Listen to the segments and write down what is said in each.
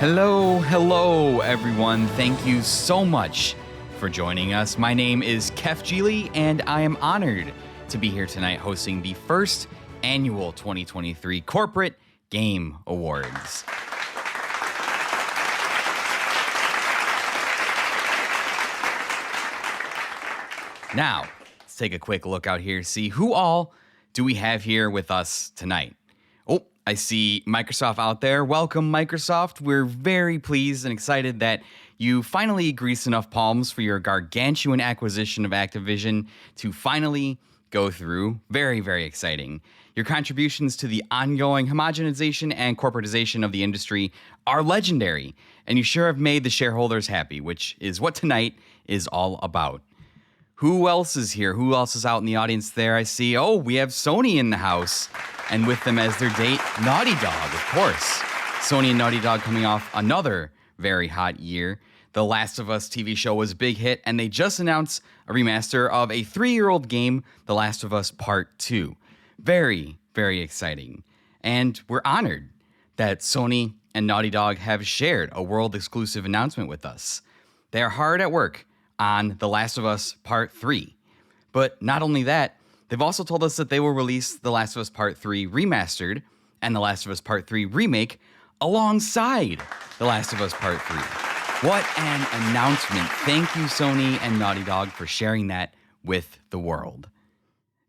Hello, everyone. Thank you so much for joining us. My name is Kef Geely, and I am honored to be here tonight hosting the first annual 2023 Corporate Game Awards. Now, let's take a quick look out here, see who all do we have here with us tonight. Oh, I see Microsoft out there. Welcome, Microsoft. We're very pleased and excited that you finally greased enough palms for your gargantuan acquisition of Activision to finally go through. Very, very exciting. Your contributions to the ongoing homogenization and corporatization of the industry are legendary, and you sure have made the shareholders happy, which is what tonight is all about. Who else is here? Who else is out in the audience there? I see, we have Sony in the house, and with them as their date, Naughty Dog, of course. Sony and Naughty Dog coming off another very hot year. The Last of Us TV show was a big hit, and they just announced a remaster of a 3-year-old game, The Last of Us Part 2. Very, very exciting. And we're honored that Sony and Naughty Dog have shared a world-exclusive announcement with us. They are hard at work on The Last of Us Part 3. But not only that, they've also told us that they will release The Last of Us Part 3 Remastered and The Last of Us Part 3 Remake alongside The Last of Us Part 3. What an announcement. Thank you, Sony and Naughty Dog, for sharing that with the world.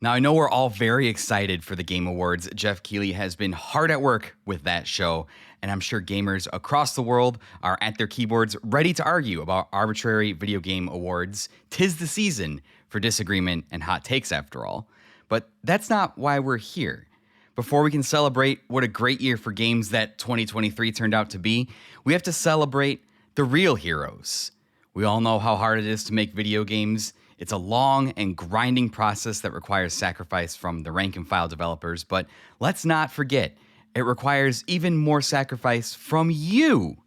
Now, I know we're all very excited for the Game Awards. Jeff Keighley has been hard at work with that show, and I'm sure gamers across the world are at their keyboards ready to argue about arbitrary video game awards. 'Tis the season for disagreement and hot takes, after all. But that's not why we're here. Before we can celebrate what a great year for games that 2023 turned out to be, we have to celebrate the real heroes. We all know how hard it is to make video games. It's a long and grinding process that requires sacrifice from the rank and file developers, but let's not forget, it requires even more sacrifice from you.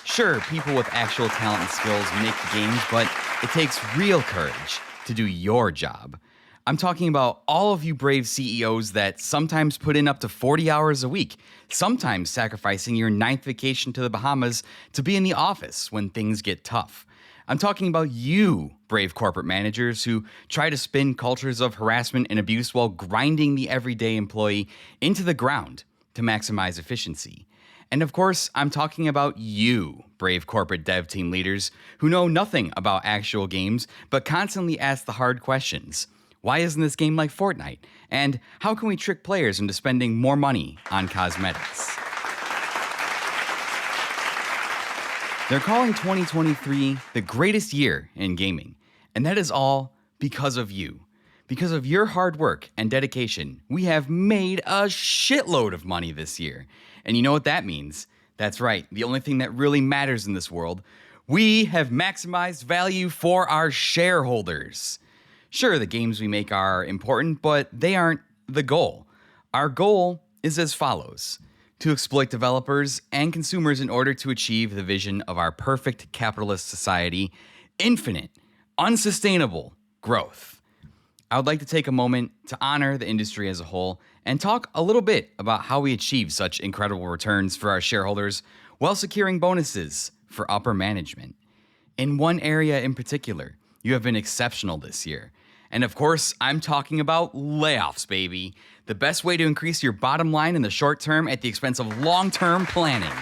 Sure, people with actual talent and skills make the games, but it takes real courage to do your job. I'm talking about all of you brave CEOs that sometimes put in up to 40 hours a week, sometimes sacrificing your 9th vacation to the Bahamas to be in the office when things get tough. I'm talking about you, brave corporate managers who try to spin cultures of harassment and abuse while grinding the everyday employee into the ground to maximize efficiency. And of course, I'm talking about you, brave corporate dev team leaders who know nothing about actual games but constantly ask the hard questions. Why isn't this game like Fortnite? And how can we trick players into spending more money on cosmetics? They're calling 2023 the greatest year in gaming, and that is all because of you. Because of your hard work and dedication, we have made a shitload of money this year. And you know what that means? That's right, the only thing that really matters in this world. We have maximized value for our shareholders. Sure, the games we make are important, but they aren't the goal. Our goal is as follows: to exploit developers and consumers in order to achieve the vision of our perfect capitalist society, infinite, unsustainable growth. I would like to take a moment to honor the industry as a whole and talk a little bit about how we achieve such incredible returns for our shareholders while securing bonuses for upper management. In one area in particular, you have been exceptional this year. And of course, I'm talking about layoffs, baby. The best way to increase your bottom line in the short term at the expense of long-term planning.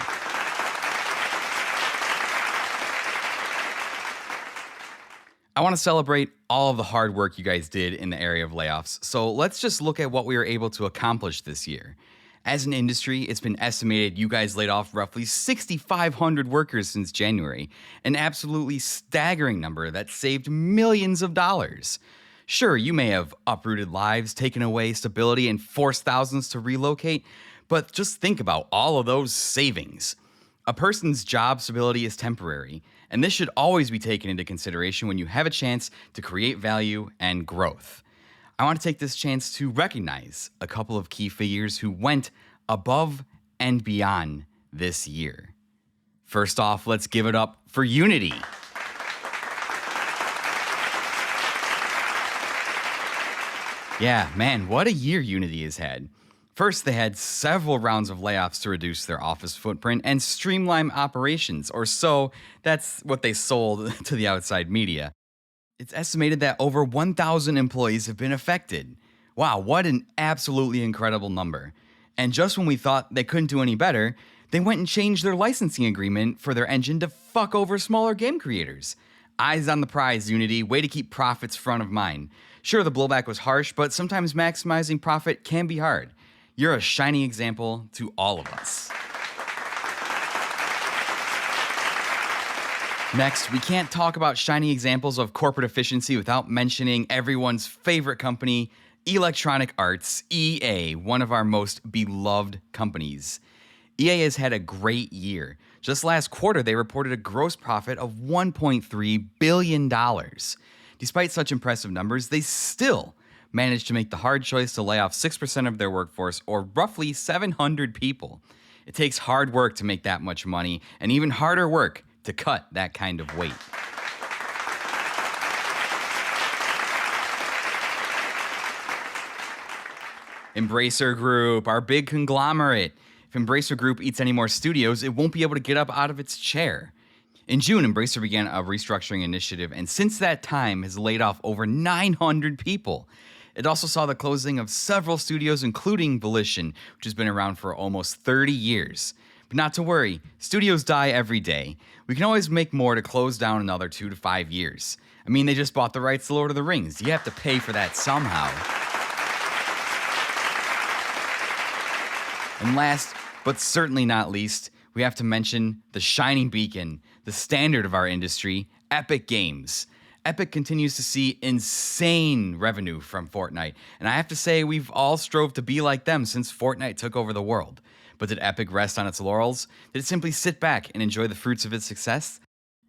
I want to celebrate all of the hard work you guys did in the area of layoffs. So let's just look at what we were able to accomplish this year. As an industry, it's been estimated you guys laid off roughly 6,500 workers since January, an absolutely staggering number that saved millions of dollars. Sure, you may have uprooted lives, taken away stability, and forced thousands to relocate, but just think about all of those savings. A person's job stability is temporary, and this should always be taken into consideration when you have a chance to create value and growth. I want to take this chance to recognize a couple of key figures who went above and beyond this year. First off, let's give it up for Unity. Yeah, man, what a year Unity has had. First, they had several rounds of layoffs to reduce their office footprint and streamline operations, or so that's what they sold to the outside media. It's estimated that over 1,000 employees have been affected. Wow, what an absolutely incredible number. And just when we thought they couldn't do any better, they went and changed their licensing agreement for their engine to fuck over smaller game creators. Eyes on the prize, Unity. Way to keep profits front of mind. Sure, the blowback was harsh, but sometimes maximizing profit can be hard. You're a shining example to all of us. Next, we can't talk about shining examples of corporate efficiency without mentioning everyone's favorite company, Electronic Arts, EA, one of our most beloved companies. EA has had a great year. Just last quarter, they reported a gross profit of $1.3 billion. Despite such impressive numbers, they still managed to make the hard choice to lay off 6% of their workforce, or roughly 700 people. It takes hard work to make that much money, and even harder work to cut that kind of weight. Embracer Group, our big conglomerate. If Embracer Group eats any more studios, it won't be able to get up out of its chair. In June, Embracer began a restructuring initiative, and since that time has laid off over 900 people. It also saw the closing of several studios, including Volition, which has been around for almost 30 years. But not to worry, studios die every day. We can always make more to close down another 2 to 5 years. I mean, they just bought the rights to Lord of the Rings. You have to pay for that somehow. And last, but certainly not least, we have to mention the shining beacon, the standard of our industry, Epic Games. Epic continues to see insane revenue from Fortnite, and I have to say we've all strove to be like them since Fortnite took over the world. But did Epic rest on its laurels? Did it simply sit back and enjoy the fruits of its success?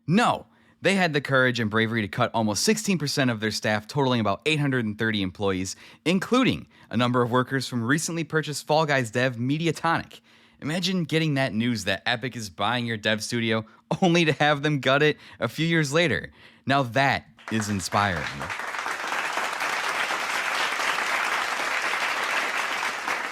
No! They had the courage and bravery to cut almost 16% of their staff, totaling about 830 employees, including a number of workers from recently purchased Fall Guys dev Mediatonic. Imagine getting that news that Epic is buying your dev studio only to have them gut it a few years later. Now that is inspiring.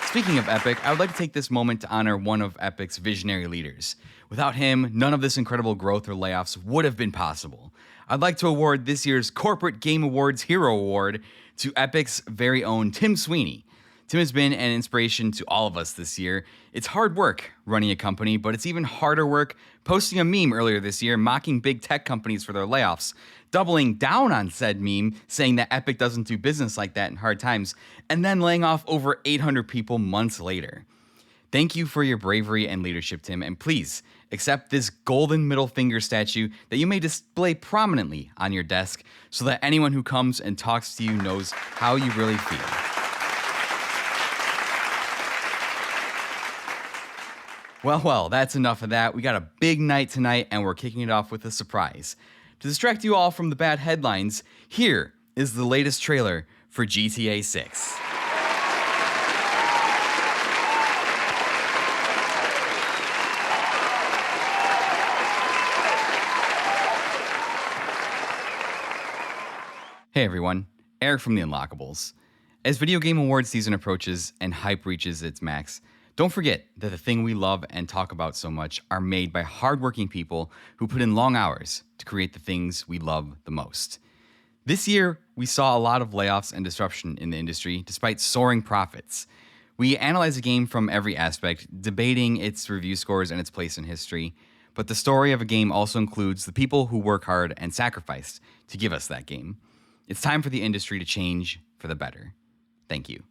Speaking of Epic, I would like to take this moment to honor one of Epic's visionary leaders. Without him, none of this incredible growth or layoffs would have been possible. I'd like to award this year's Corporate Game Awards Hero Award to Epic's very own Tim Sweeney. Tim has been an inspiration to all of us this year. It's hard work running a company, but it's even harder work posting a meme earlier this year mocking big tech companies for their layoffs, doubling down on said meme, saying that Epic doesn't do business like that in hard times, and then laying off over 800 people months later. Thank you for your bravery and leadership, Tim, and please accept this golden middle finger statue that you may display prominently on your desk so that anyone who comes and talks to you knows how you really feel. Well, that's enough of that. We got a big night tonight, and we're kicking it off with a surprise. To distract you all from the bad headlines, here is the latest trailer for GTA 6. Hey everyone, Eric from the Unlockables. As video game awards season approaches and hype reaches its max, don't forget that the thing we love and talk about so much are made by hardworking people who put in long hours to create the things we love the most. This year, we saw a lot of layoffs and disruption in the industry despite soaring profits. We analyze a game from every aspect, debating its review scores and its place in history, but the story of a game also includes the people who work hard and sacrificed to give us that game. It's time for the industry to change for the better. Thank you.